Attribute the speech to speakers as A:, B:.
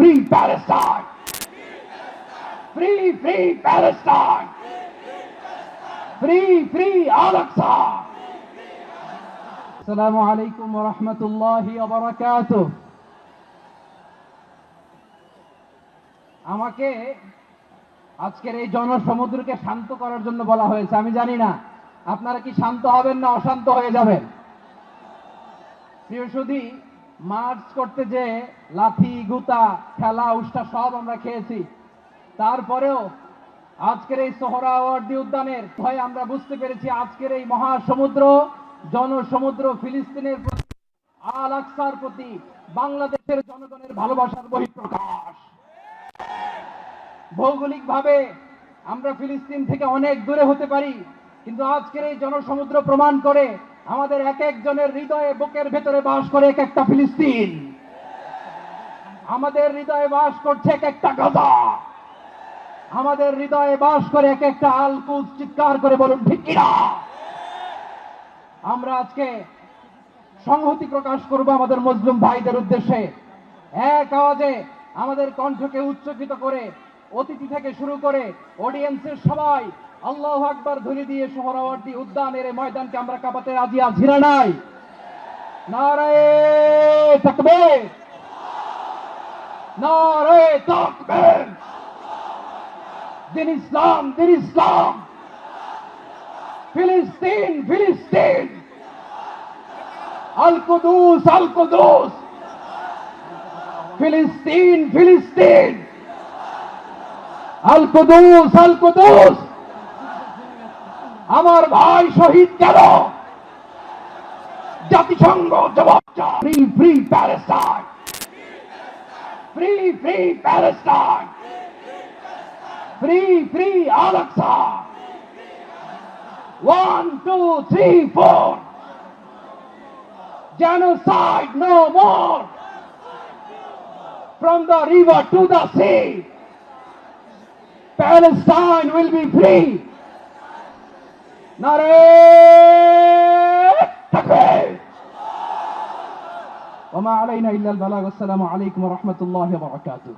A: free Palestine! Free, free Palestine! Free, free Al-Aqsa! Assalamu alaikum wa rahmatullahi wa barakatuh. আমাকে আজকের এই জনসমুদ্রকে শান্ত করার জন্য বলা হয়েছে। আমি জানি না আপনারা কি শান্ত হবেন না অশান্ত হয়ে যাবেন। প্রিয় সুধী, মার্চ করতে যে লাথি গুতা খেলা উষ্টা সব আমরা খেয়েছি, তারপরেও আজকের এই সোহরাওয়ার্দী উদ্যানের ভয়ে আমরা বুঝতে পেরেছি আজকের এই মহাসমুদ্র জনসমুদ্র ফিলিস্তিনের প্রতি, আল আকসার প্রতি বাংলাদেশের জনগণের ভালোবাসার বহিঃপ্রকাশ। ভৌগোলিকভাবে আমরা ফিলিস্তিন থেকে অনেক দূরে হতে পারি, কিন্তু আজকের এই জনসমুদ্র প্রমাণ করে আমাদের এক একজনের হৃদয়ে বুকের ভেতরে বাস করে এক একটা ফিলিস্তিন। আমাদের হৃদয়ে বাস করছে এক একটা গাজা, আমাদের হৃদয়ে বাস করে এক একটা আল কুদস। চিৎকার করে বলুন ঠিক কিনা। আমরা আজকে সংহতি প্রকাশ করব আমাদের মুসলিম ভাইদের উদ্দেশ্যে। এক আওয়াজে আমাদের কণ্ঠকে উচ্চকিত করে অতিথি থেকে শুরু করে অডিয়েন্সের সবাই আল্লাহু আকবার ধ্বনি দিয়ে সোহরাওয়ার্দী উদ্যানের এই ময়দানকে আমরা কাঁপাতে রাজি আছি না নাই? নারায়ে তাকবীর, নারায়ে তাকবীর। দিন ইসলাম, দিন ইসলাম। ফিলিস্তিন, ফিলিস্তিন। আল কুদুস, আল কুদুস। ফিলিস্তিন, ফিলিস্তিন। আল কুদুস, আল কুদুস। আমার ভাই শহীদ কেন? জাতিসংঘ জবাব চায়। Free, free Palestine. Free, free Palestine. Free, free Al Aqsa. 1, 2, 3, 4. Genocide no more. From the river to the sea, Palestine will be free. Narey takbir. Wa ma alayna illa al-balagh. Assalamu alaykum wa rahmatullahi wa barakatuh.